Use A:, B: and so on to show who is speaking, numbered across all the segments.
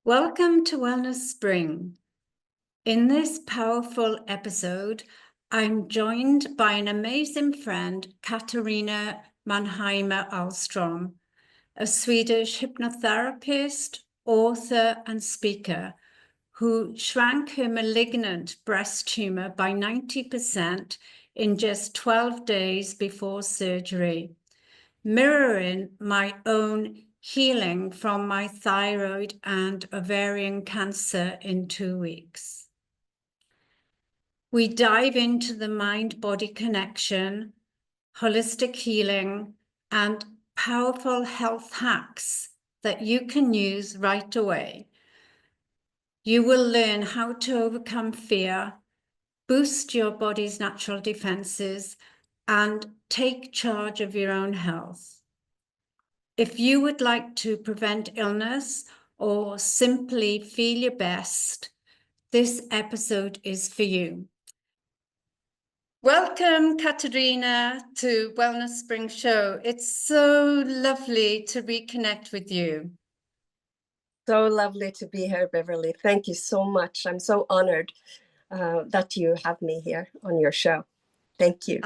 A: Welcome to Wellness Spring. In this powerful episode, I'm joined by an amazing friend, Katarina Mannheimer Ahlstrom, a Swedish hypnotherapist, author, and speaker who shrank her malignant breast tumor by 90% in just 12 days before surgery, mirroring my own healing from my thyroid and ovarian cancer in 2 weeks. We dive into the mind-body connection, holistic healing, and powerful health hacks that you can use right away. You will learn how to overcome fear, boost your body's natural defenses, and take charge of your own health. If you would like to prevent illness or simply feel your best, this episode is for you. Welcome, Katarina, to Wellness Spring Show. It's so lovely to reconnect with you.
B: So lovely to be here, Beverly. Thank you so much. I'm so honored that you have me here on your show. Thank you.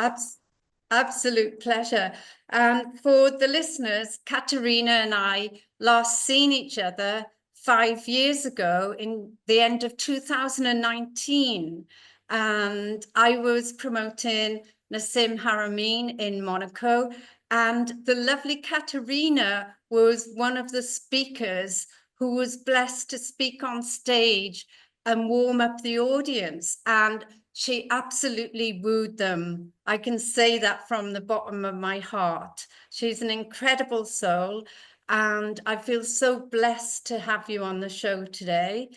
A: Absolute pleasure. For the listeners, Katarina and I last seen each other 5 years ago in the end of 2019. And I was promoting Nassim Haramein in Monaco. And the lovely Katarina was one of the speakers who was blessed to speak on stage and warm up the audience. And she absolutely wooed them. I can say that from the bottom of my heart. She's an incredible soul, and I feel so blessed to have you on the show today.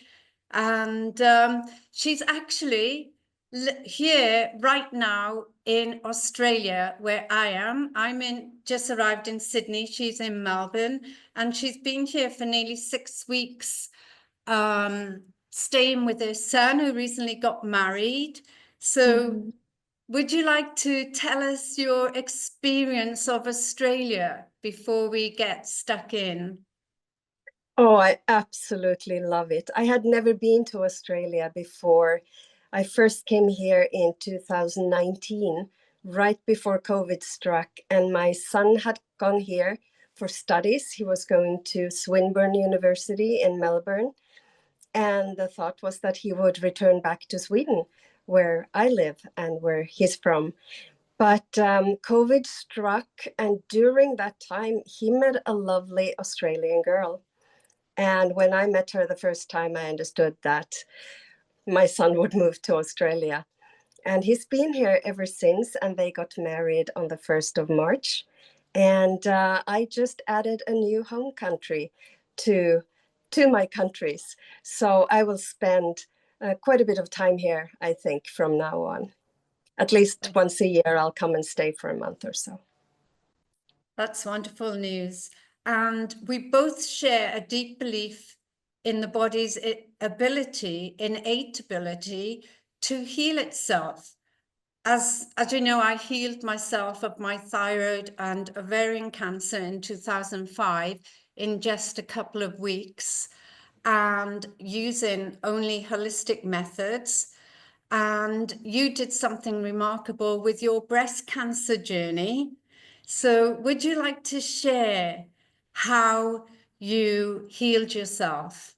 A: And she's actually here right now in Australia, where I am. Just arrived in Sydney. She's in Melbourne, and she's been here for nearly 6 weeks. Staying with her son, who recently got married. So would you like to tell us your experience of Australia before we get stuck in?
B: Oh, I absolutely love it. I had never been to Australia before. I first came here in 2019, right before COVID struck, and my son had gone here for studies. He was going to Swinburne University in Melbourne. And the thought was that he would return back to Sweden, where I live and where he's from. But COVID struck, and during that time, he met a lovely Australian girl. And when I met her the first time, I understood that my son would move to Australia. And he's been here ever since, and they got married on the 1st of March. And I just added a new home country to my countries. So I will spend quite a bit of time here, I think, from now on. At least once a year, I'll come and stay for a month or so.
A: That's wonderful news. And we both share a deep belief in the body's innate ability to heal itself. As you know, I healed myself of my thyroid and ovarian cancer in 2005 in just a couple of weeks, and using only holistic methods. And you did something remarkable with your breast cancer journey. So would you like to share how you healed yourself?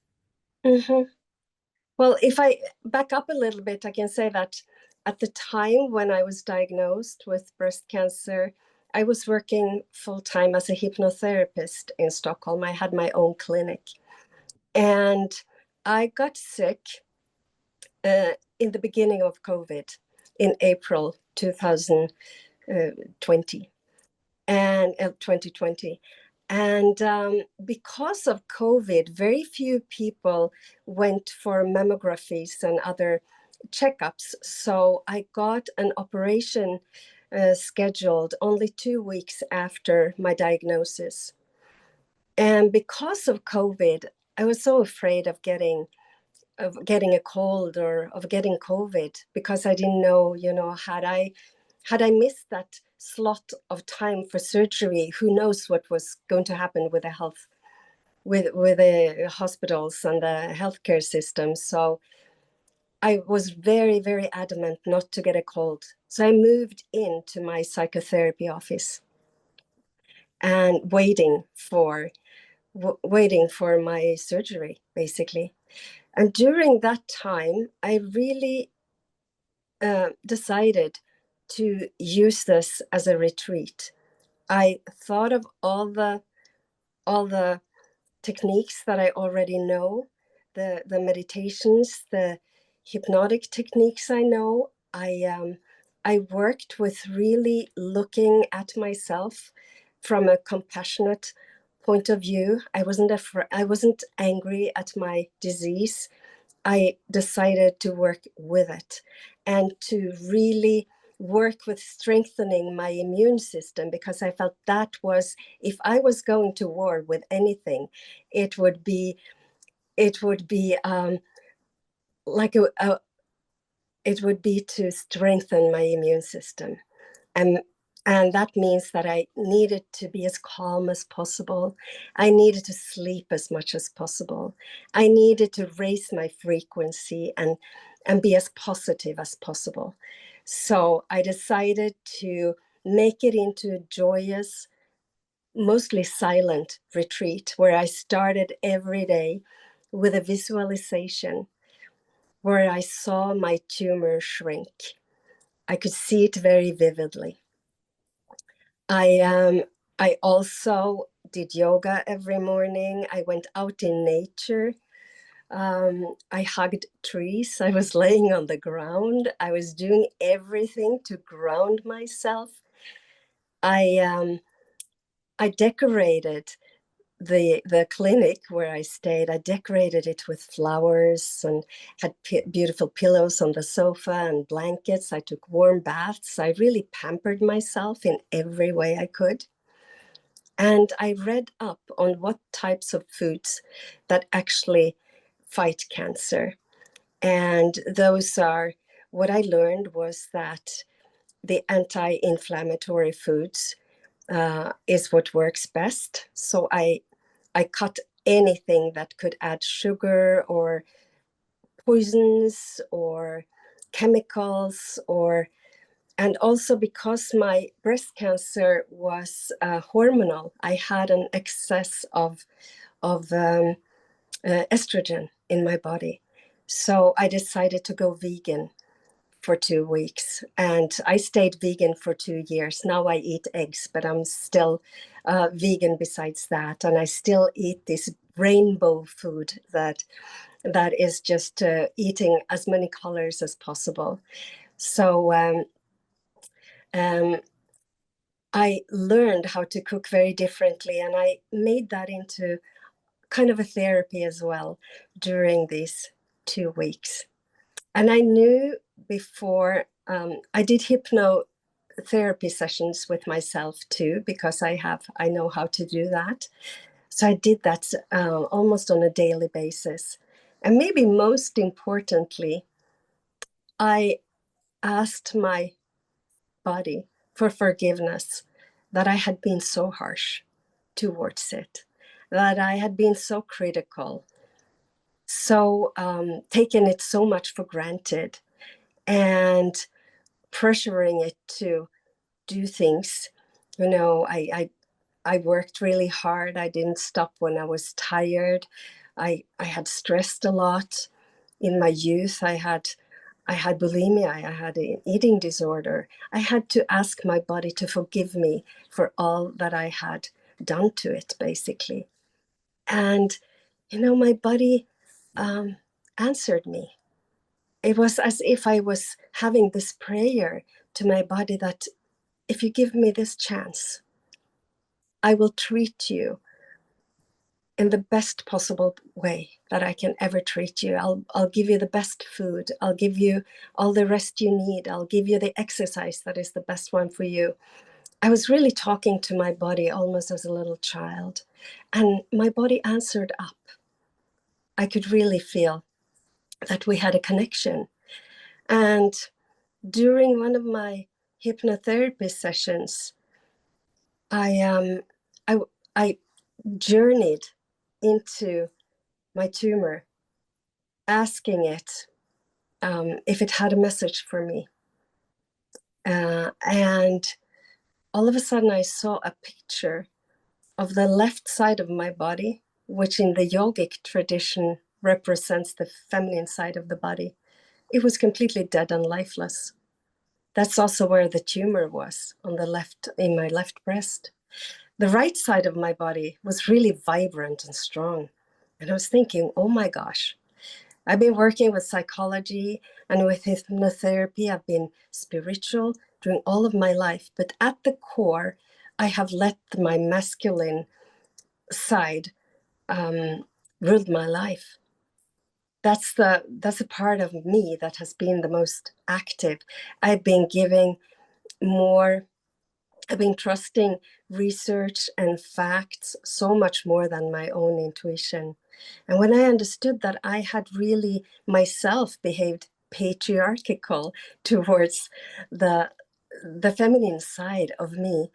B: Well, if I back up a little bit, I can say that at the time when I was diagnosed with breast cancer, I was working full-time as a hypnotherapist in Stockholm. I had my own clinic. And I got sick in the beginning of COVID in April 2020 and 2020. And because of COVID, very few people went for mammographies and other checkups. So I got an operation scheduled only 2 weeks after my diagnosis. And because of COVID, I was so afraid of getting a cold or of getting COVID, because I didn't know, had I missed that slot of time for surgery, who knows what was going to happen with the health. with the hospitals and the healthcare system. So I was very, very adamant not to get a cold. So I moved into my psychotherapy office and waiting for my surgery, basically. And during that time, I really decided to use this as a retreat. I thought of all the techniques that I already know, the meditations, the hypnotic techniques I know. I worked with really looking at myself from a compassionate point of view. I wasn't angry at my disease. I decided to work with it and to really work with strengthening my immune system, because I felt that was, if I was going to war with anything, it would be like it would be to strengthen my immune system. And and that means that I needed to be as calm as possible. I needed to sleep as much as possible. I needed to raise my frequency and be as positive as possible. So I decided to make it into a joyous, mostly silent retreat where I started every day with a visualization where I saw my tumor shrink. I could see it very vividly. I also did yoga every morning. I went out in nature. I hugged trees. I was laying on the ground. I was doing everything to ground myself. I I decorated the clinic where I stayed. I decorated it with flowers and had beautiful pillows on the sofa and blankets. I took warm baths. I really pampered myself in every way I could. And I read up on what types of foods that actually fight cancer. And those are, what I learned was that the anti-inflammatory foods is what works best. So I cut anything that could add sugar or poisons or chemicals, or and also because my breast cancer was hormonal, I had an excess of estrogen in my body. So I decided to go vegan for 2 weeks, and I stayed vegan for 2 years. Now I eat eggs, but I'm still vegan besides that, and I still eat this rainbow food that is just eating as many colors as possible. So um, I learned how to cook very differently, and I made that into kind of a therapy as well during these 2 weeks. And I knew before I did hypnotherapy sessions with myself too, because I know how to do that. So I did that almost on a daily basis. And maybe most importantly, I asked my body for forgiveness that I had been so harsh towards it, that I had been so critical, so taking it so much for granted, and pressuring it to do things. You know, I worked really hard. I didn't stop when I was tired. I had stressed a lot in my youth. I had bulimia. I had an eating disorder. I had to ask my body to forgive me for all that I had done to it, basically. And my body answered me. It was as if I was having this prayer to my body that if you give me this chance, I will treat you in the best possible way that I can ever treat you. I'll give you the best food. I'll give you all the rest you need. I'll give you the exercise that is the best one for you. I was really talking to my body almost as a little child, and my body answered up. I could really feel that we had a connection. And during one of my hypnotherapy sessions, I I journeyed into my tumor, asking it if it had a message for me. And all of a sudden I saw a picture of the left side of my body, which in the yogic tradition represents the feminine side of the body. It was completely dead and lifeless. That's also where the tumor was, on the left, in my left breast. The right side of my body was really vibrant and strong. And I was thinking, oh my gosh, I've been working with psychology and with hypnotherapy. I've been spiritual during all of my life, but at the core, I have let my masculine side ruled my life. That's a part of me that has been the most active. I've been giving more, I've been trusting research and facts so much more than my own intuition. And when I understood that I had really myself behaved patriarchal towards the feminine side of me,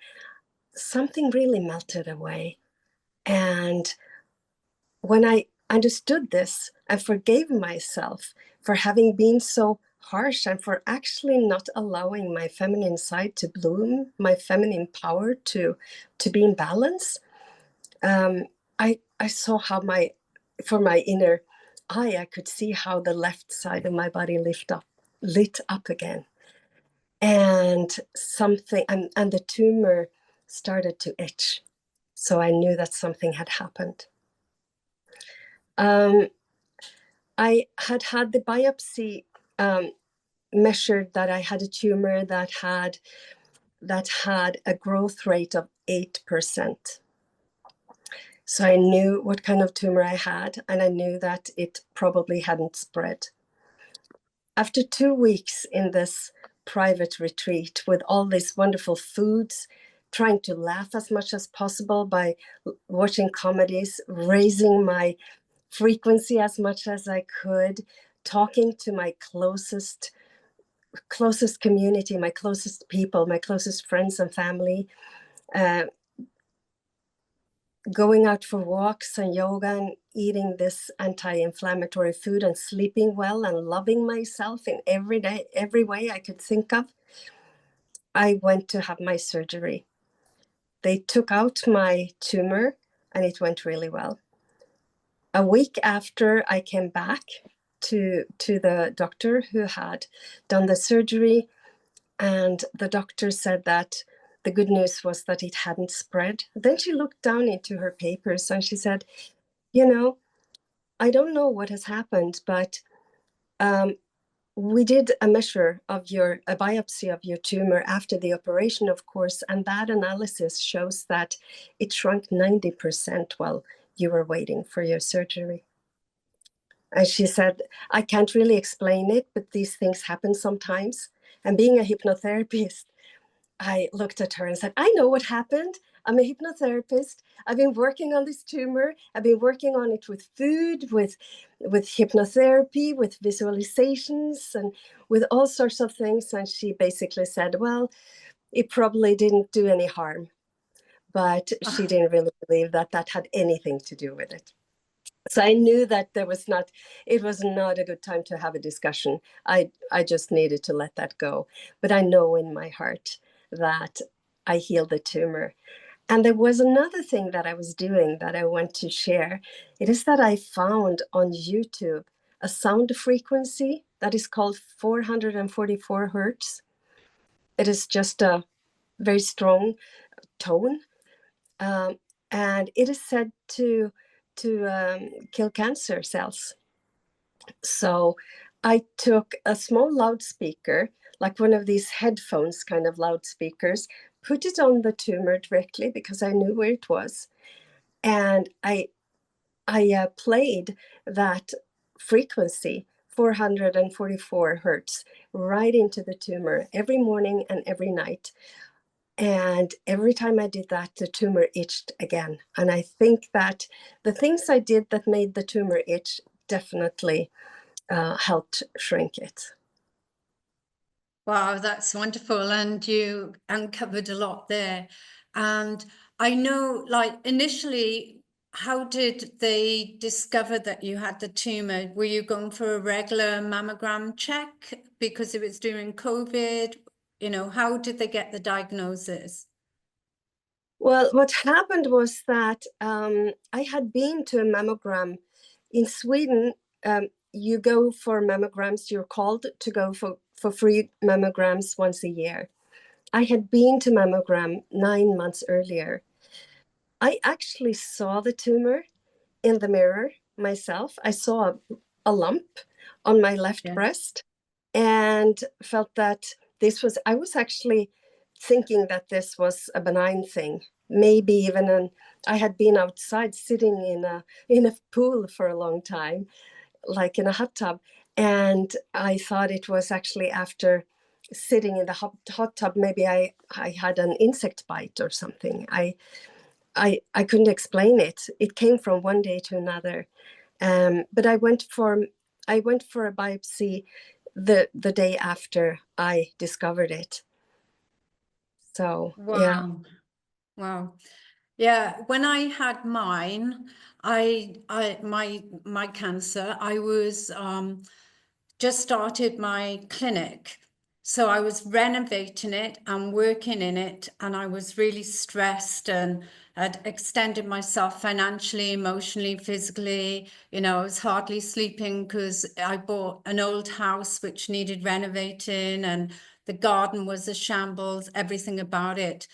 B: something really melted away. And when I understood this and forgave myself for having been so harsh and for actually not allowing my feminine side to bloom, my feminine power to be in balance, I saw how for my inner eye, I could see how the left side of my body lit up again. And and the tumor started to itch. So I knew that something had happened. I had the biopsy measured that I had a tumor that had a growth rate of 8%. So I knew what kind of tumor I had, and I knew that it probably hadn't spread. After 2 weeks in this private retreat with all these wonderful foods, trying to laugh as much as possible by watching comedies, raising my frequency as much as I could, talking to my closest community, my closest people, my closest friends and family, going out for walks and yoga and eating this anti-inflammatory food and sleeping well and loving myself in every way I could think of. I went to have my surgery. They took out my tumor and it went really well. A week after I came back to the doctor who had done the surgery, and the doctor said that the good news was that it hadn't spread. Then she looked down into her papers and she said, you know, I don't know what has happened, but we did a biopsy of your tumor after the operation, of course, and that analysis shows that it shrunk 90% while you were waiting for your surgery. And she said, I can't really explain it, but these things happen sometimes. And being a hypnotherapist, I looked at her and said, I know what happened. I'm a hypnotherapist. I've been working on this tumor. I've been working on it with food, with hypnotherapy, with visualizations, and with all sorts of things. And she basically said, well, it probably didn't do any harm. But she didn't really believe that had anything to do with it. So I knew that it was not a good time to have a discussion. I just needed to let that go. But I know in my heart that I healed the tumor. And there was another thing that I was doing that I want to share. It is that I found on YouTube a sound frequency that is called 444 hertz. It is just a very strong tone. And it is said to kill cancer cells. So I took a small loudspeaker, like one of these headphones kind of loudspeakers, put it on the tumor directly because I knew where it was. And I played that frequency, 444 hertz, right into the tumor every morning and every night. And every time I did that, the tumor itched again. And I think that the things I did that made the tumor itch definitely helped shrink it.
A: Wow, that's wonderful. And you uncovered a lot there. And I know, like, initially, how did they discover that you had the tumor? Were you going for a regular mammogram check because it was during COVID? You know, how did they get the diagnosis?
B: Well, what happened was that I had been to a mammogram in Sweden. You go for mammograms, you're called to go for free mammograms once a year. I had been to mammogram 9 months earlier. I actually saw the tumor in the mirror myself. I saw a lump on my left
A: Yeah.
B: breast and felt that I was actually thinking that this was a benign thing. Maybe even I had been outside sitting in a pool for a long time, like in a hot tub. And I thought it was actually after sitting in the hot tub, maybe I had an insect bite or something. I couldn't explain it. It came from one day to another. But I went for a biopsy the day after I discovered it. So yeah.
A: Wow. Wow. Yeah, when I had mine, my cancer, I was just started my clinic. So I was renovating it and working in it, and I was really stressed and had extended myself financially, emotionally, physically. You know, I was hardly sleeping because I bought an old house which needed renovating, and the garden was a shambles, everything about it.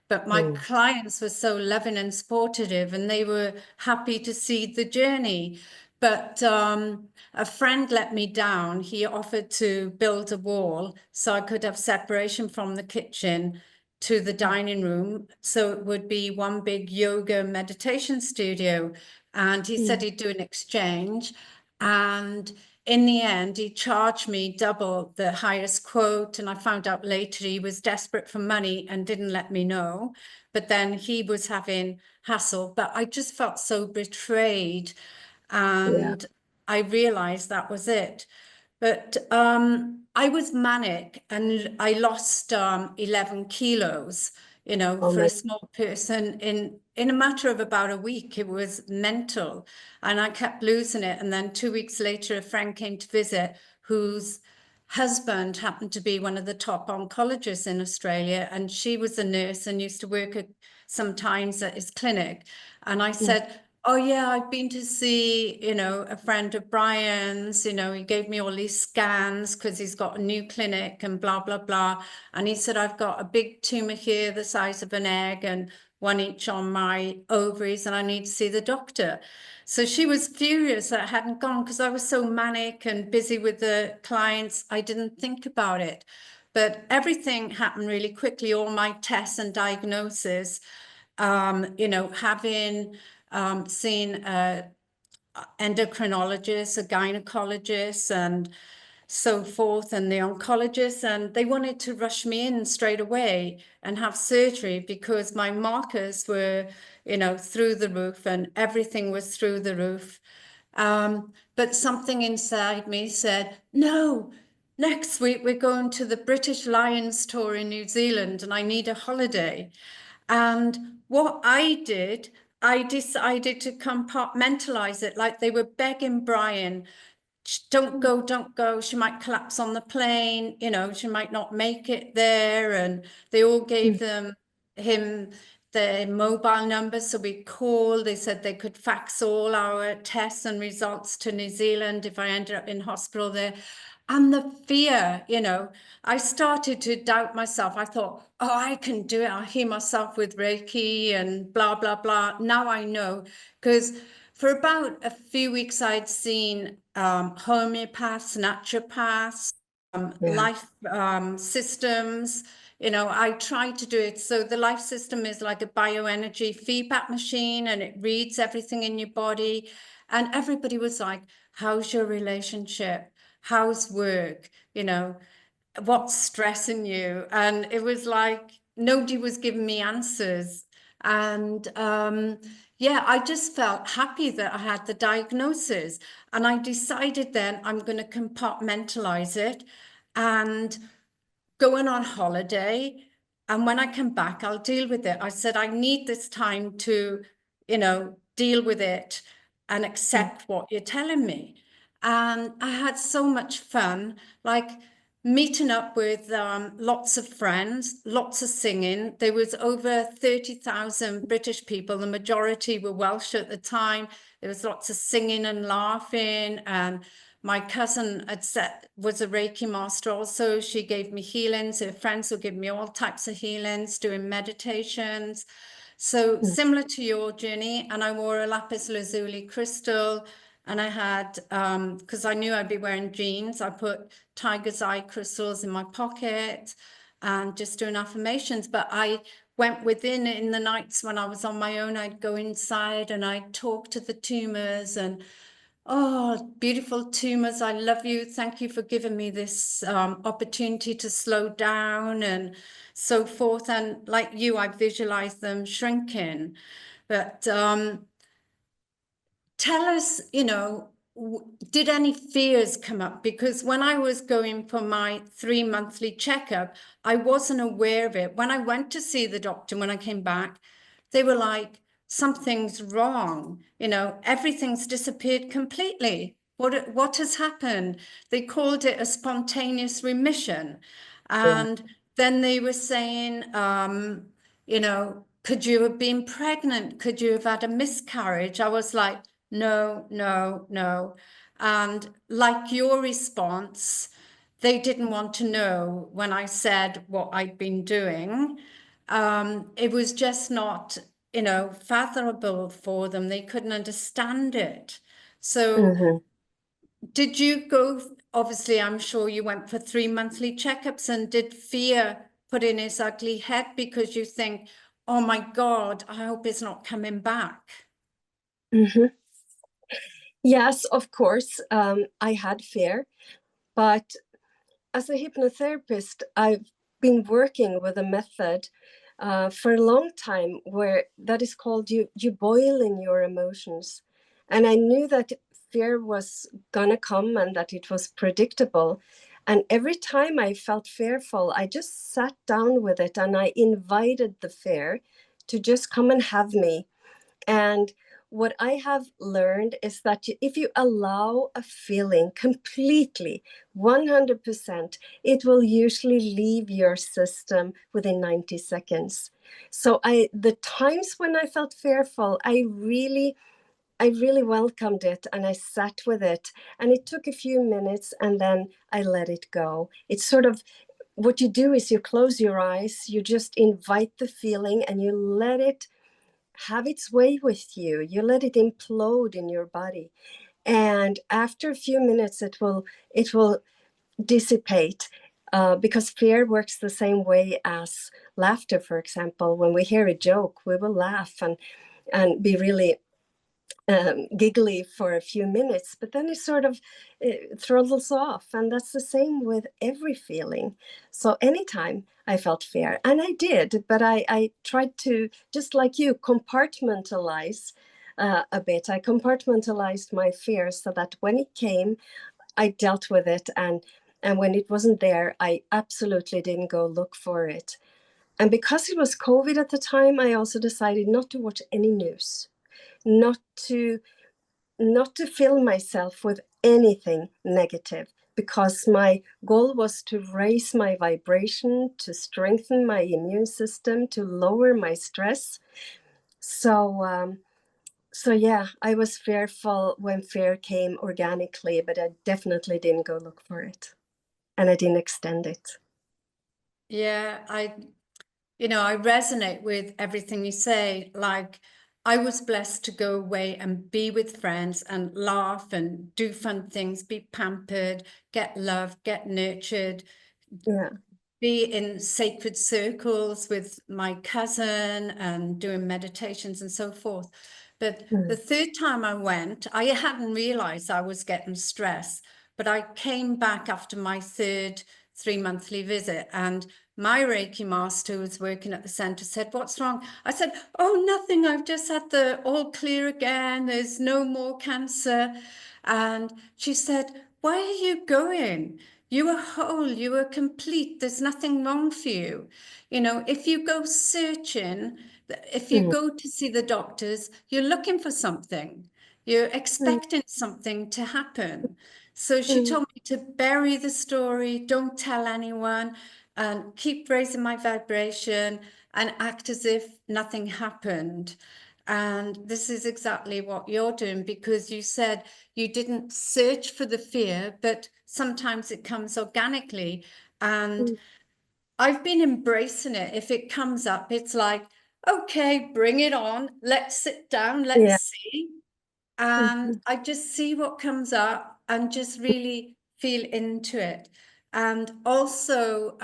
A: But my
B: Mm,
A: clients were so loving and supportive, and they were happy to see the journey. But a friend let me down. He offered to build a wall so I could have separation from the kitchen to the dining room. So it would be one big yoga meditation studio. And he said
B: mm,
A: he'd do an exchange. And in the end, he charged me double the highest quote. And I found out later he was desperate for money and didn't let me know. But then he was having hassle. But I just felt so betrayed.
B: yeah.
A: And I realized that was it. But I was manic and I lost 11 kilos, you know,
B: Oh
A: for
B: my.
A: a small person in a matter of about a week. It was mental. And I kept losing it. And then 2 weeks later, a friend came to visit whose husband happened to be one of the top oncologists in Australia. And she was a nurse and used to work sometimes at his clinic. And I
B: Mm,
A: said, oh yeah, I've been to see, you know, a friend of Brian's, you know, he gave me all these scans because he's got a new clinic and blah, blah, blah. And he said, I've got a big tumor here the size of an egg and one each on my ovaries and I need to see the doctor. So she was furious that I hadn't gone because I was so manic and busy with the clients. I didn't think about it. But everything happened really quickly, all my tests and diagnosis, you know, having seen a endocrinologist, a gynecologist, and so forth, and the oncologist, and they wanted to rush me in straight away and have surgery because my markers were, you know, through the roof and everything was through the roof. But something inside me said, no, next week we're going to the British Lions tour in New Zealand and I need a holiday. And what I did, I decided to compartmentalize it like they were begging Brian, don't
B: mm,
A: go, don't go. She might collapse on the plane, you know, she might not make it there. And they all gave
B: mm,
A: him their mobile number. So we called, they said they could fax all our tests and results to New Zealand if I ended up in hospital there. And the fear, you know, I started to doubt myself. I thought, oh, I can do it. I'll heal myself with Reiki and blah, blah, blah. Now I know, because for about a few weeks, I'd seen homeopaths, naturopaths,
B: yeah.
A: life systems. You know, I tried to do it. So the life system is like a bioenergy feedback machine and it reads everything in your body. And everybody was like, how's your relationship? How's work? You know, what's stressing you? And it was like nobody was giving me answers. And yeah, I just felt happy that I had the diagnosis. And I decided then I'm going to compartmentalize it and going on holiday. And when I come back, I'll deal with it. I said, I need this time to, you know, deal with it and
B: Mm.
A: accept what you're telling me. And I had so much fun, like meeting up with lots of friends, lots of singing. There was over 30,000 British people. The majority were Welsh at the time. There was lots of singing and laughing. And my cousin was a Reiki master also. She gave me healings. Her friends would give me all types of healings, doing meditations. So
B: Mm.
A: similar to your journey. And I wore a lapis lazuli crystal. And I had, because I knew I'd be wearing jeans, I put tiger's eye crystals in my pocket and just doing affirmations. But I went within in the nights when I was on my own. I'd go inside and I'd talk to the tumors and, oh, beautiful tumors, I love you. Thank you for giving me this opportunity to slow down and so forth. And like you, I visualized them shrinking. But tell us, did any fears come up? Because when I was going for my 3 monthly checkup, I wasn't aware of it. When I went to see the doctor, when I came back, they were like, something's wrong. Everything's disappeared completely. What has happened? They called it a spontaneous remission.
B: Yeah.
A: And then they were saying, could you have been pregnant? Could you have had a miscarriage? I was like, no, no, no. And like your response, they didn't want to know when I said what I'd been doing. It was just not, fathomable for them. They couldn't understand it. So
B: Mm-hmm.
A: did you go, obviously, I'm sure you went for 3 monthly checkups, and did fear put in his ugly head because you think, oh my God, I hope it's not coming back?
B: Mm-hmm. Yes, of course. I had fear, but as a hypnotherapist, I've been working with a method for a long time where that is called you boil in your emotions. And I knew that fear was gonna come and that it was predictable. And every time I felt fearful, I just sat down with it and I invited the fear to just come and have me. And what I have learned is that if you allow a feeling completely, 100%, it will usually leave your system within 90 seconds. So the times when I felt fearful, I really welcomed it and I sat with it. And it took a few minutes and then I let it go. It's sort of what you do is you close your eyes, you just invite the feeling and you let it have its way with you. You let it implode in your body. And after a few minutes, it will dissipate because fear works the same way as laughter, for example. When we hear a joke, we will laugh and be really giggly for a few minutes, but then it sort of throttles off. And that's the same with every feeling. So anytime I felt fear, and I did, but I tried to, just like you, compartmentalize a bit. I compartmentalized my fear so that when it came, I dealt with it. And when it wasn't there, I absolutely didn't go look for it. And because it was COVID at the time, I also decided not to watch any news, not to fill myself with anything negative, because my goal was to raise my vibration, to strengthen my immune system, to lower my stress. So yeah, I was fearful when fear came organically, but I definitely didn't go look for it, and I didn't extend it.
A: Yeah, I resonate with everything you say. Like, I was blessed to go away and be with friends and laugh and do fun things, be pampered, get loved, get nurtured,
B: Yeah.
A: be in sacred circles with my cousin and doing meditations and so forth. But the
B: Mm.
A: third time I went, I hadn't realized I was getting stressed, but I came back after my third 3 monthly visit, and my Reiki master who was working at the center said, "What's wrong?" I said, "Oh, nothing. I've just had the all clear again. There's no more cancer." And she said, "Why are you going? You are whole, you are complete. There's nothing wrong for you. If you go searching, If you go to see the doctors, you're looking for something. You're expecting something to happen. So she told me to bury the story, don't tell anyone, and keep raising my vibration and act as if nothing happened. And this is exactly what you're doing, because you said you didn't search for the fear, but sometimes it comes organically. And I've been embracing it. If it comes up, it's like, okay, bring it on. Let's sit down.
B: Yeah.
A: Let's see. And I just see what comes up and just really feel into it. And also,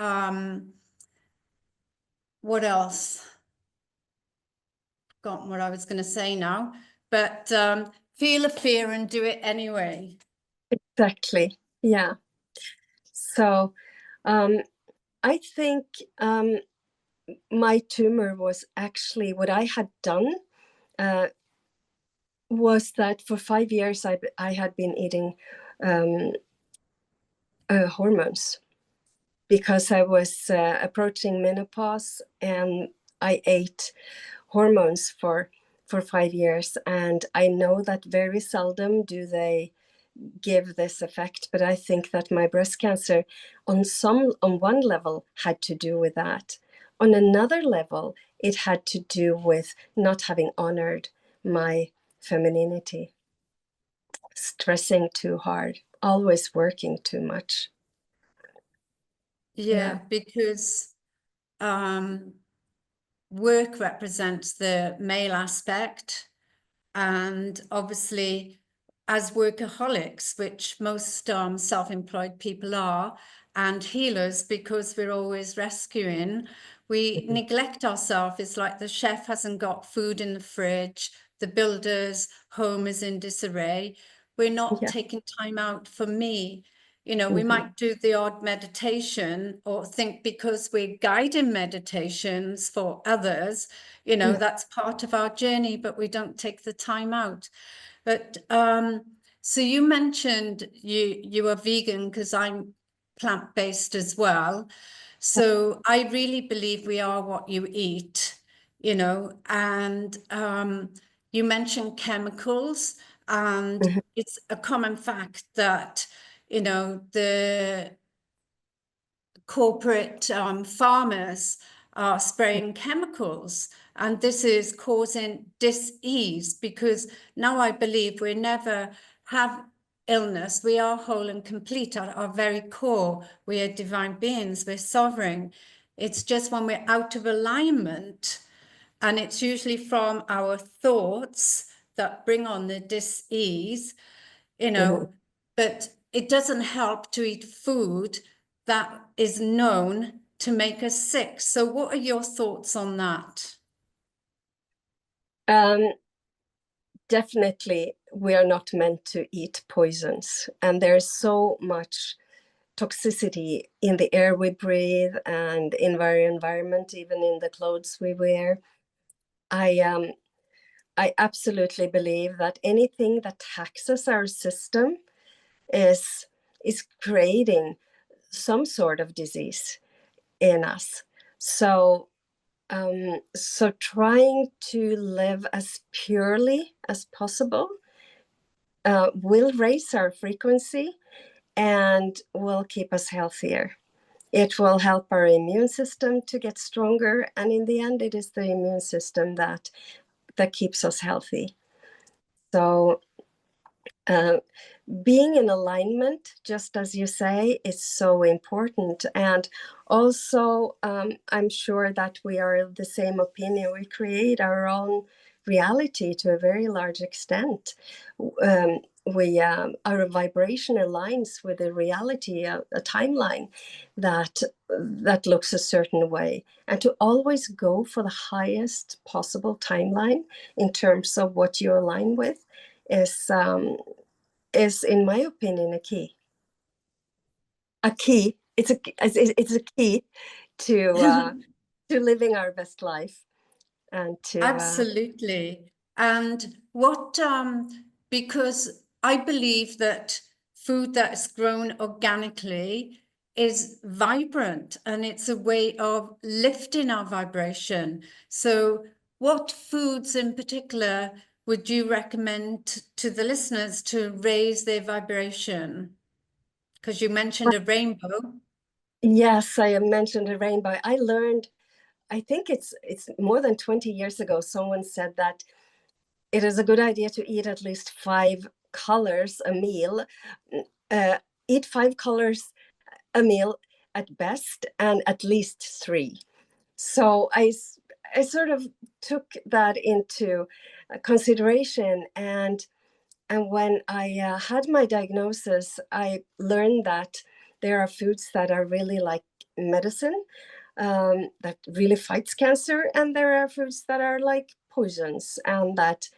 A: what else? Forgotten what I was going to say now, but feel the fear and do it anyway.
B: Exactly. Yeah. So I think my tumor was actually what I had done was that for 5 years I had been eating hormones because I was approaching menopause, and I ate hormones for 5 years. And I know that very seldom do they give this effect, but I think that my breast cancer on one level had to do with that. On another level, it had to do with not having honored my femininity, stressing too hard, always working too much.
A: Yeah, because work represents the male aspect. And obviously, as workaholics, which most self-employed people are, and healers, because we're always rescuing, we neglect ourselves. It's like the chef hasn't got food in the fridge, the builder's home is in disarray. We're not
B: Yeah.
A: taking time out for me. You know, we might do the odd meditation or think because we're guiding meditations for others, you know, that's part of our journey, but we don't take the time out. But so you mentioned you are vegan, because I'm plant-based as well. So I really believe we are what you eat, you know, and you mentioned chemicals, and it's a common fact that, you know, the corporate farmers are spraying chemicals, and this is causing dis-ease, because now I believe we never have illness. We are whole and complete at our very core. We are divine beings, we're sovereign. It's just when we're out of alignment, and it's usually from our thoughts that bring on the dis-ease, you know, but it doesn't help to eat food that is known to make us sick. So what are your thoughts on that?
B: Definitely, we are not meant to eat poisons, and there's so much toxicity in the air we breathe and in our environment, even in the clothes we wear. I absolutely believe that anything that taxes our system is creating some sort of disease in us. So trying to live as purely as possible will raise our frequency and will keep us healthier. It will help our immune system to get stronger, and in the end, it is the immune system that keeps us healthy. So being in alignment, just as you say, is so important. And also, I'm sure that we are of the same opinion. We create our own reality to a very large extent. Our vibration aligns with a reality, a timeline that looks a certain way. And to always go for the highest possible timeline in terms of what you align with is, in my opinion, a key. It's a key to living our best life and to
A: Absolutely. And what, because I believe that food that is grown organically is vibrant, and it's a way of lifting our vibration. So what foods in particular would you recommend to the listeners to raise their vibration? Because you mentioned a rainbow.
B: Yes, I mentioned a rainbow. I learned, I think it's more than 20 years ago, someone said that it is a good idea to eat at least 5 colors a meal. Eat 5 colors a meal at best, and at least 3. So I sort of took that into consideration, and when I had my diagnosis, I learned that there are foods that are really like medicine, that really fights cancer, and there are foods that are like poisons and that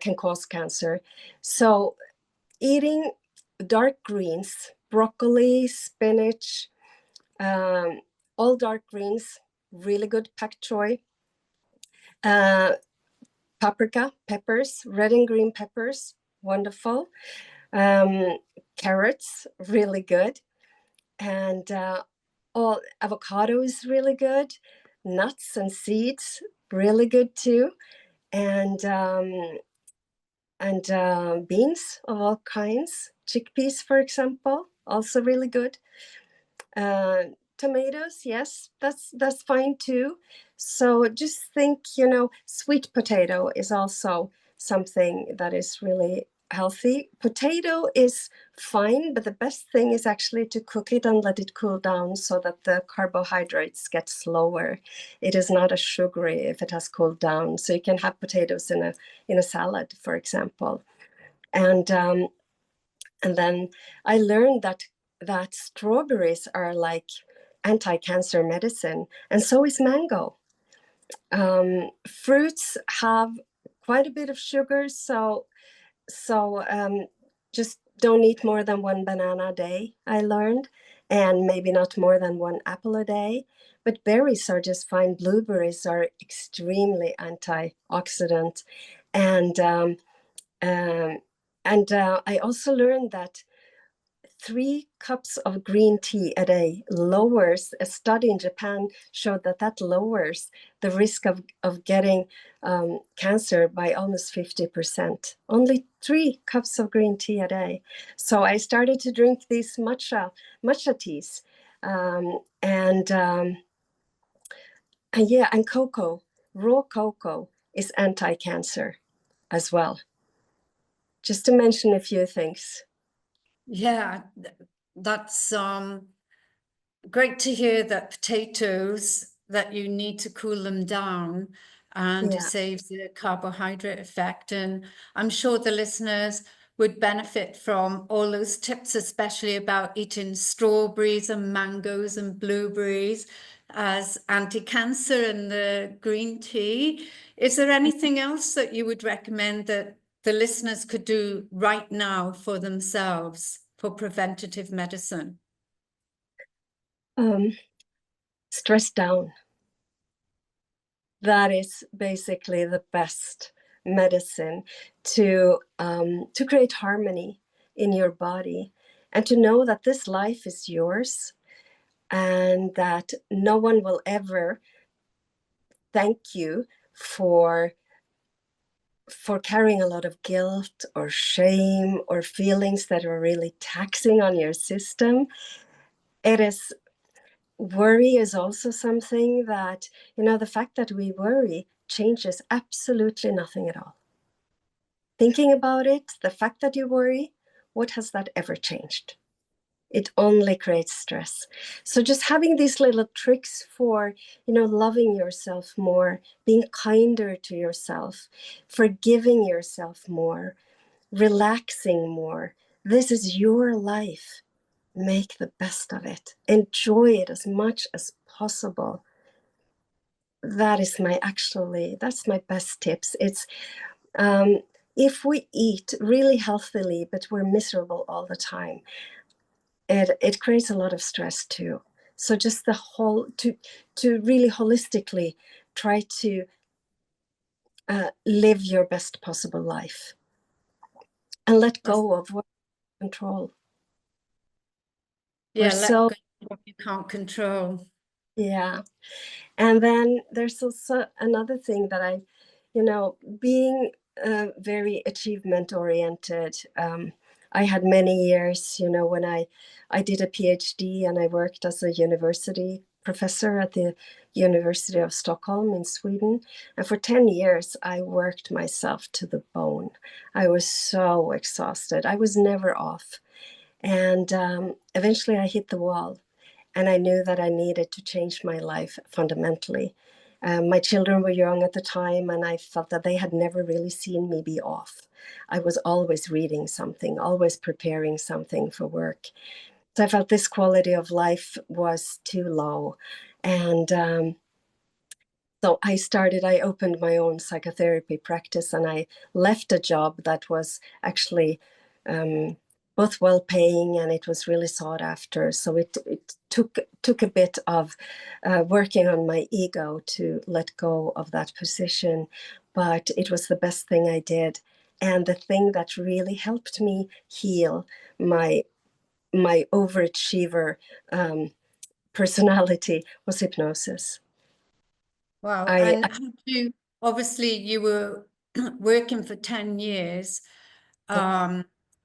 B: can cause cancer. So eating dark greens, broccoli, spinach, all dark greens, really good pak choi, paprika, peppers, red and green peppers, wonderful. Carrots, really good. And all avocado is really good. Nuts and seeds, really good too. And beans of all kinds, chickpeas, for example, also really good. Tomatoes, yes, that's fine too. So just think, sweet potato is also something that is really healthy. Potato is fine, but the best thing is actually to cook it and let it cool down so that the carbohydrates get slower. It is not as sugary if it has cooled down. So you can have potatoes in a salad, for example. And then I learned that strawberries are like anti-cancer medicine, and so is mango. Fruits have quite a bit of sugar, so just don't eat more than 1 banana a day, I learned, and maybe not more than 1 apple a day. But berries are just fine. Blueberries are extremely antioxidant, and I also learned that 3 cups of green tea a day lowers, a study in Japan showed that lowers the risk of getting cancer by almost 50%. Only 3 cups of green tea a day. So I started to drink these matcha teas. And yeah, and cocoa, raw cocoa is anti-cancer as well. Just to mention a few things.
A: Yeah, that's great to hear that potatoes, that you need to cool them down, and it
B: Yeah.
A: saves the carbohydrate effect. And I'm sure the listeners would benefit from all those tips, especially about eating strawberries and mangoes and blueberries as anti-cancer and the green tea. Is there anything else that you would recommend that the listeners could do right now for themselves for preventative medicine?
B: Stress down. That is basically the best medicine to create harmony in your body, and to know that this life is yours, and that no one will ever thank you for carrying a lot of guilt or shame or feelings that are really taxing on your system. Worry is also something that, the fact that we worry changes absolutely nothing at all. Thinking about it, the fact that you worry, what has that ever changed? It only creates stress. So just having these little tricks for, loving yourself more, being kinder to yourself, forgiving yourself more, relaxing more. This is your life. Make the best of it. Enjoy it as much as possible. That's my best tips. It's if we eat really healthily, but we're miserable all the time, it creates a lot of stress too. So just to really holistically try to live your best possible life, and let go of what you control.
A: Yeah, let go of what you can't control.
B: Yeah. And then there's also another thing that being very achievement oriented. I had many years, when I did a PhD and I worked as a university professor at the University of Stockholm in Sweden. And for 10 years, I worked myself to the bone. I was so exhausted. I was never off. And eventually I hit the wall. And I knew that I needed to change my life fundamentally. My children were young at the time, and I felt that they had never really seen me be off. I was always reading something, always preparing something for work. So I felt this quality of life was too low. And so I opened my own psychotherapy practice, and I left a job that was actually both well paying and it was really sought after. So it took a bit of working on my ego to let go of that position, but it was the best thing I did. And the thing that really helped me heal my overachiever personality was hypnosis.
A: Wow.
B: I
A: And had you, obviously you were working for 10 years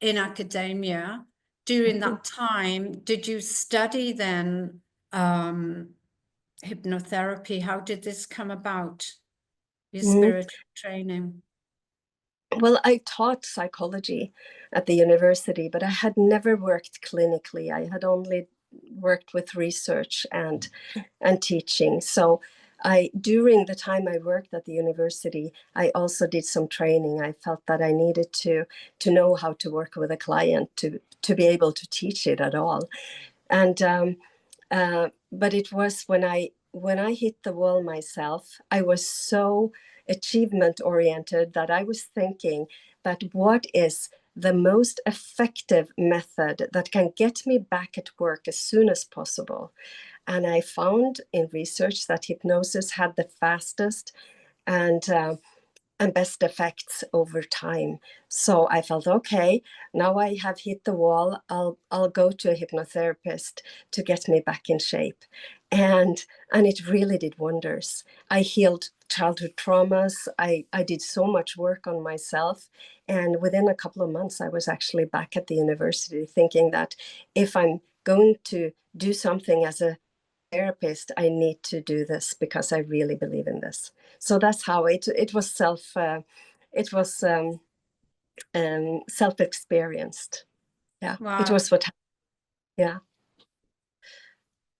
A: in academia. During that time, did you study then hypnotherapy? How did this come about, your
B: Mhm.
A: spiritual training?
B: Well, I taught psychology at the university, but I had never worked clinically. I had only worked with research and teaching. So during the time I worked at the university, I also did some training. I felt that I needed to know how to work with a client to be able to teach it at all. And but it was when I hit the wall myself, I was so achievement oriented that I was thinking that what is the most effective method that can get me back at work as soon as possible. And I found in research that hypnosis had the fastest and best effects over time. So I felt, okay, now I have hit the wall. I'll go to a hypnotherapist to get me back in shape. And it really did wonders. I healed childhood traumas. I did so much work on myself. And within a couple of months, I was actually back at the university thinking that if I'm going to do something as a therapist, I need to do this because I really believe in this. So that's how it was it was self experienced. Yeah, it
A: Wow.
B: was what. Yeah.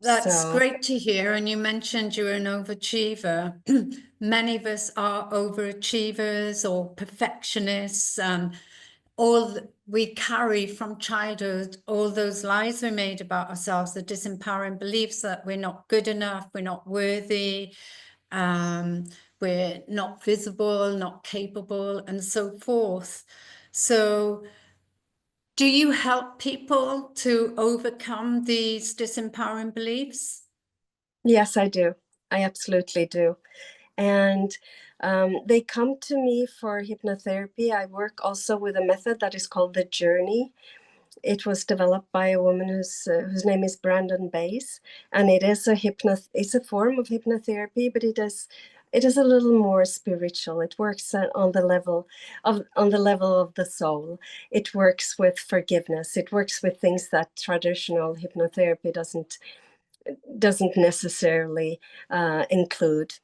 A: That's
B: So
A: great to hear. And you mentioned you're an overachiever. Many of us are overachievers or perfectionists, and we carry from childhood all those lies we made about ourselves, the disempowering beliefs that we're not good enough, we're not worthy, um, we're not visible, not capable, and so forth. So do you help people to overcome these disempowering beliefs?
B: yes, I do. I absolutely do. And they come to me for hypnotherapy. I work also with a method that is called the journey. It was developed by a woman whose name is Brandon Bays, and it is it's a form of hypnotherapy, but it is a little more spiritual. It works on the level of the soul. It works with forgiveness. It works with things that traditional hypnotherapy doesn't necessarily include.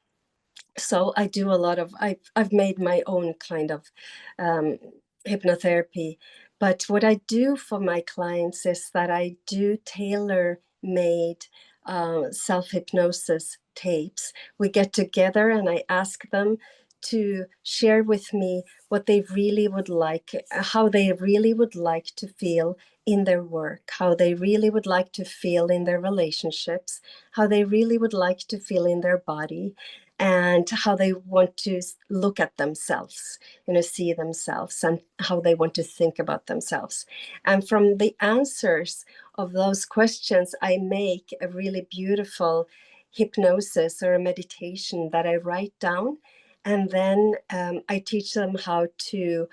B: So I do a lot of I've made my own kind of um, hypnotherapy, but what I do for my clients is that I do tailor made self hypnosis tapes. We get together and I ask them to share with me what they really would like, how they really would like to feel in their work, how they really would like to feel in their relationships, how they really would like to feel in their body, and how they want to look at themselves, see themselves, and how they want to think about themselves. And from the answers of those questions, I make a really beautiful hypnosis or a meditation that I write down, and then I teach them how to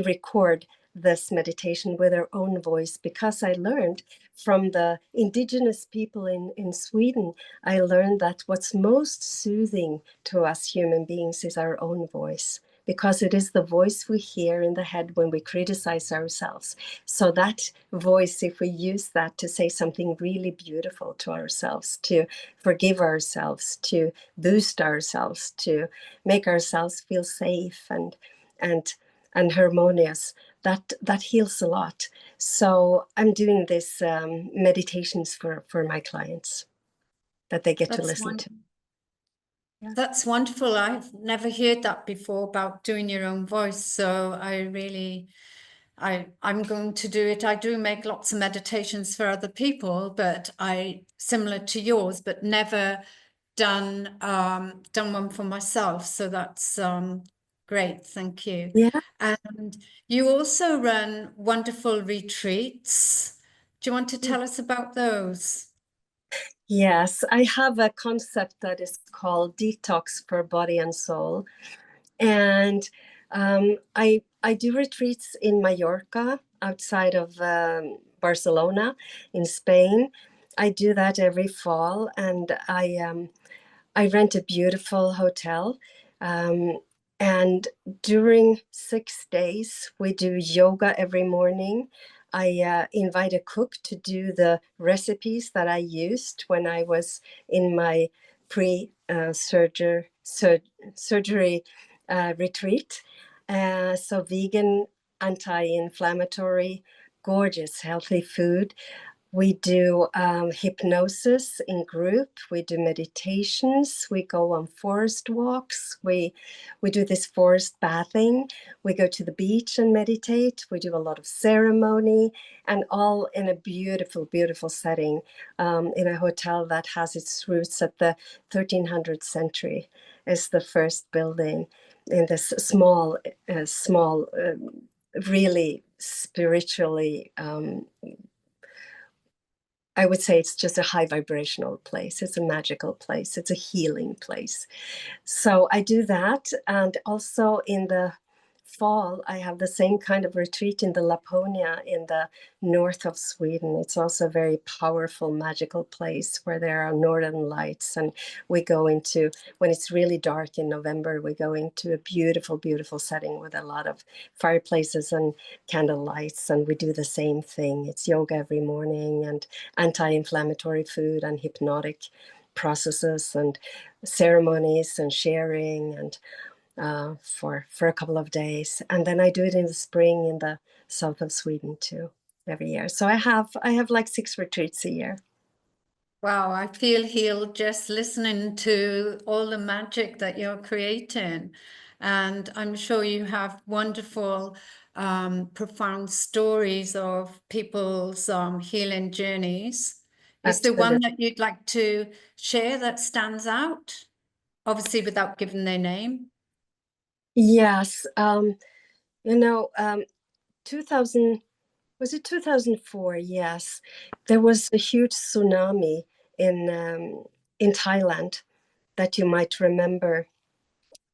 B: record this meditation with their own voice, because I learned from the indigenous people in Sweden, I learned that what's most soothing to us human beings is our own voice, because it is the voice we hear in the head when we criticize ourselves. So that voice, if we use that to say something really beautiful to ourselves, to forgive ourselves, to boost ourselves, to make ourselves feel safe and harmonious, that heals a lot. So I'm doing this meditations for my clients that they get to
A: That's
B: listen
A: one.
B: to. Yeah.
A: That's wonderful. I've never heard that before about doing your own voice. So I'm going to do it. I do make lots of meditations for other people, but similar to yours, but never done one for myself. So that's great. Thank you.
B: Yeah.
A: And you also run wonderful retreats. Do you want to tell us about those?
B: Yes, I have a concept that is called detox for body and soul. And I do retreats in Mallorca, outside of Barcelona, in Spain. I do that every fall, and I rent a beautiful hotel. Um, and during 6 days, we do yoga every morning. I invite a cook to do the recipes that I used when I was in my surgery retreat. So vegan, anti-inflammatory, gorgeous, healthy food. We do hypnosis in group. We do meditations. We go on forest walks. We do this forest bathing. We go to the beach and meditate. We do a lot of ceremony, and all in a beautiful, beautiful setting, in a hotel that has its roots at the 1300th century. It's the first building in this small, really spiritually. I would say it's just a high vibrational place. It's a magical place. It's a healing place. So I do that. And also in the fall, I have the same kind of retreat in the Laponia in the north of Sweden. It's also a very powerful, magical place where there are northern lights. And we go into, when it's really dark in November, we go into a beautiful, beautiful setting with a lot of fireplaces and candle lights. And we do the same thing. It's yoga every morning and anti-inflammatory food and hypnotic processes and ceremonies and sharing, and for a couple of days. And then I do it in the spring in the south of Sweden too, every year. So I have like 6 retreats a year.
A: Wow, I feel healed just listening to all the magic that you're creating. And I'm sure you have wonderful, profound stories of people's healing journeys. Is there one
B: Absolutely.
A: that you'd like to share that stands out? Obviously, without giving their name.
B: Yes. You know, 2000, was it 2004? Yes. There was a huge tsunami in Thailand that you might remember.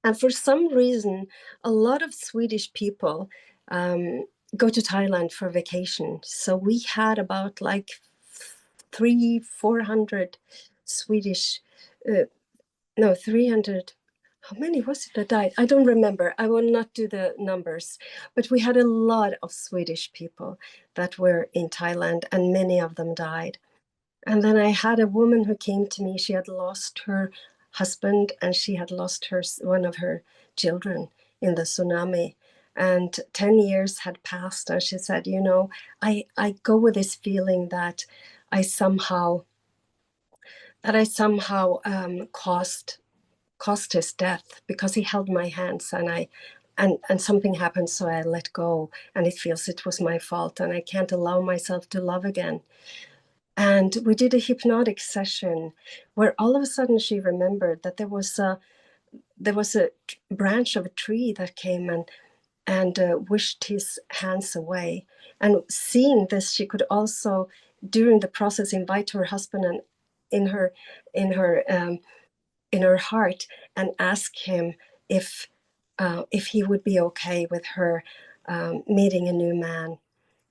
B: And for some reason, a lot of Swedish people go to Thailand for vacation. So we had about like 400 Swedish, uh, no, 300. How many was it that died? I don't remember. I will not do the numbers. But we had a lot of Swedish people that were in Thailand, and many of them died. And then I had a woman who came to me. She had lost her husband and she had lost one of her children in the tsunami. And 10 years had passed. And she said, I go with this feeling that I somehow caused his death, because he held my hands and something happened, so I let go, and it feels it was my fault, and I can't allow myself to love again. And we did a hypnotic session where all of a sudden she remembered that there was a branch of a tree that came and wished his hands away. And seeing this, she could also, during the process, invite her husband and in her in her in her heart, and ask him if he would be okay with her meeting a new man.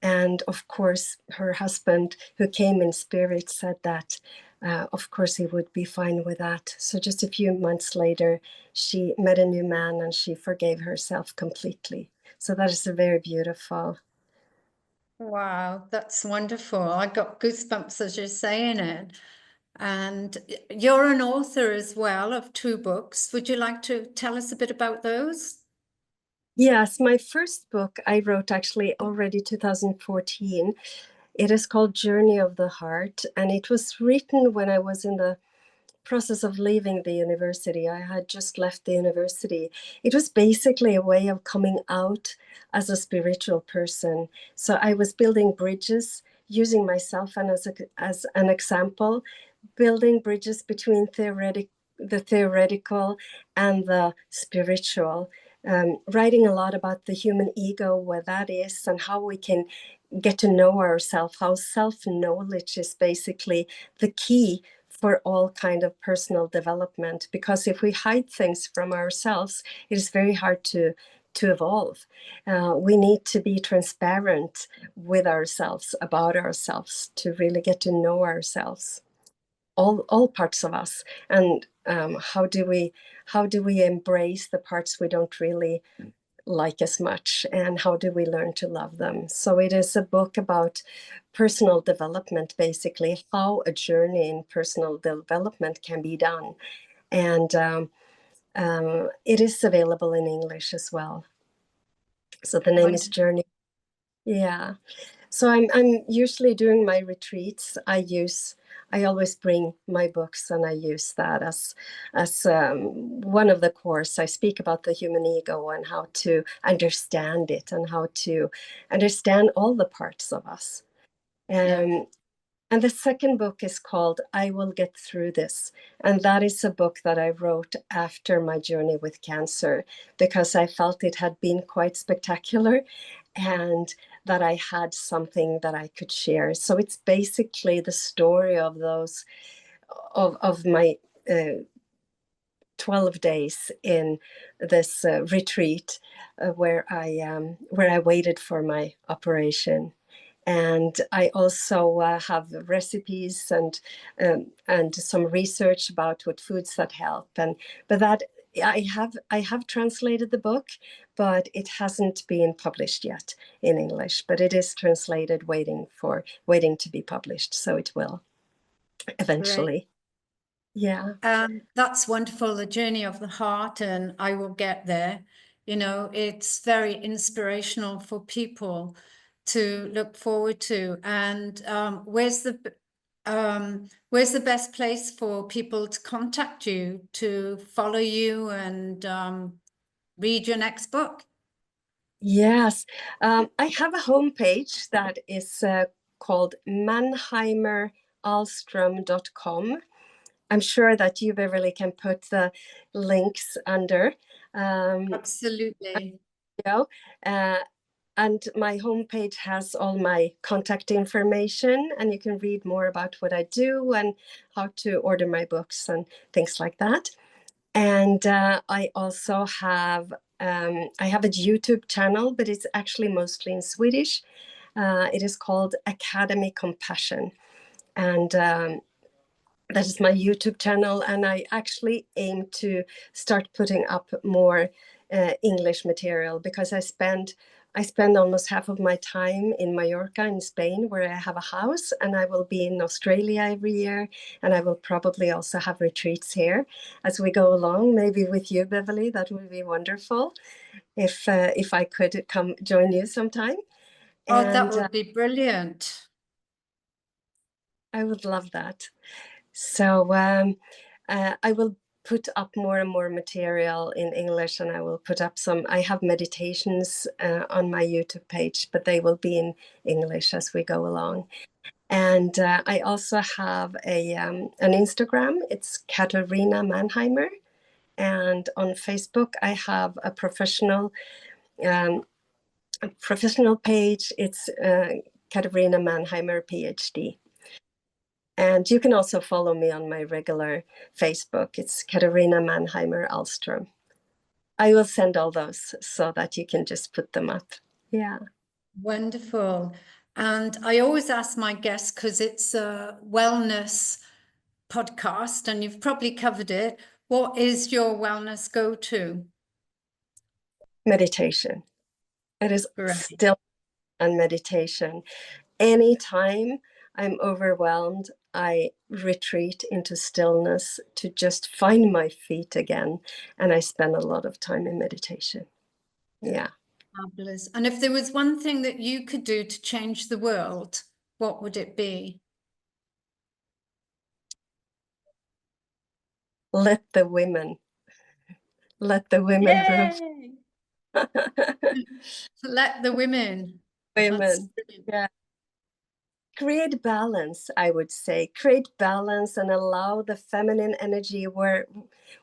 B: And of course, her husband, who came in spirit, said that, of course, he would be fine with that. So just a few months later, she met a new man and she forgave herself completely. So that is a very beautiful.
A: Wow, that's wonderful. I got goosebumps as you're saying it. And you're an author as well of 2 books. Would you like to tell us a bit about those?
B: Yes, my first book I wrote actually already 2014. It is called Journey of the Heart, and it was written when I was in the process of leaving the university. I had just left the university. It was basically a way of coming out as a spiritual person. So I was building bridges using myself and as an example, building bridges between the theoretical and the spiritual. Writing a lot about the human ego, where that is, and how we can get to know ourselves, how self-knowledge is basically the key for all kind of personal development. Because if we hide things from ourselves, it is very hard to evolve. We need to be transparent with ourselves, about ourselves, to really get to know ourselves, all parts of us. And how do we embrace the parts we don't really like as much, and how do we learn to love them? So it is a book about personal development, basically how a journey in personal development can be done. And it is available in English as well. So the name is
A: Wonderful.
B: Journey. Yeah. So I'm usually during my retreats, I always bring my books and I use that as one of the course. I speak about the human ego and how to understand it and how to understand all the parts of us.
A: Yeah,
B: And the second book is called I Will Get Through This. And that is a book that I wrote after my journey with cancer, because I felt it had been quite spectacular and that I had something that I could share. So it's basically the story of those, of my 12 days in this retreat, where I waited for my operation. And I also have recipes and some research about what foods that help. But that I have translated the book, but it hasn't been published yet in English. But it is translated, waiting to be published. So it will
A: great.
B: eventually. Yeah.
A: That's wonderful, the journey of the heart, and I will get there. You know, it's very inspirational for people to look forward to. And where's the best place for people to contact you, to follow you, and read your next book?
B: Yes, I have a homepage that is called mannheimeralstrom.com. I'm sure that you, Beverly, can put the links under.
A: Absolutely.
B: You know, uh, and my homepage has all my contact information, and you can read more about what I do and how to order my books and things like that. And I also have I have a YouTube channel, but it's actually mostly in Swedish. It is called Academy Compassion, and that is my YouTube channel. And I actually aim to start putting up more English material, because I spend almost half of my time in Mallorca in Spain, where I have a house, and I will be in Australia every year, and I will probably also have retreats here as we go along. Maybe with you, Beverly, that would be wonderful if I could come join you sometime.
A: Oh, that
B: And
A: would be brilliant.
B: I would love that. So I will put up more and more material in English, and I will put up some. I have meditations on my YouTube page, but they will be in English as we go along. And I also have an Instagram. It's Katarina Mannheimer, and on Facebook I have a professional page. It's Katarina Mannheimer PhD. And you can also follow me on my regular Facebook. It's Katarina Mannheimer Ahlstrom. I will send all those so that you can just put them up. Yeah.
A: Wonderful. And I always ask my guests, because it's a wellness podcast and you've probably covered it, what is your wellness go-to?
B: Meditation. It is
A: Great.
B: still on meditation. Anytime I'm overwhelmed, I retreat into stillness to just find my feet again. And I spend a lot of time in meditation. Yeah.
A: Fabulous. And if there was one thing that you could do to change the world, what would it be?
B: Let the women rule.
A: Yay! Let the women. That's
B: Women.
A: brilliant.
B: Yeah. Create balance, I would say. Create balance and allow the feminine energy where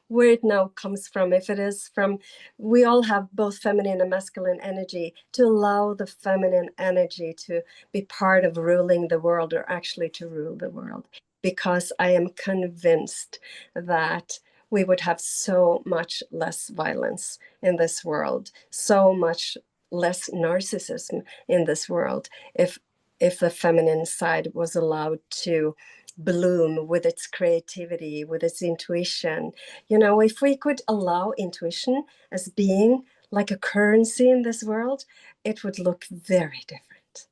B: it now comes from. If it is from, we all have both feminine and masculine energy, to allow the feminine energy to be part of ruling the world, or actually to rule the world. Because I am convinced that we would have so much less violence in this world, so much less narcissism in this world, if the feminine side was allowed to bloom with its creativity, with its intuition. You know, if we could allow intuition as being like a currency in this world, it would look very different.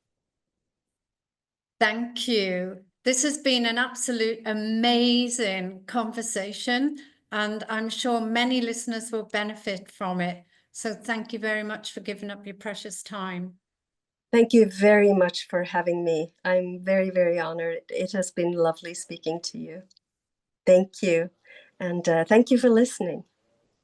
A: Thank you. This has been an absolute amazing conversation, and I'm sure many listeners will benefit from it. So thank you very much for giving up your precious time.
B: Thank you very much for having me. I'm very, very honored. It has been lovely speaking to you. Thank you. And thank you for listening.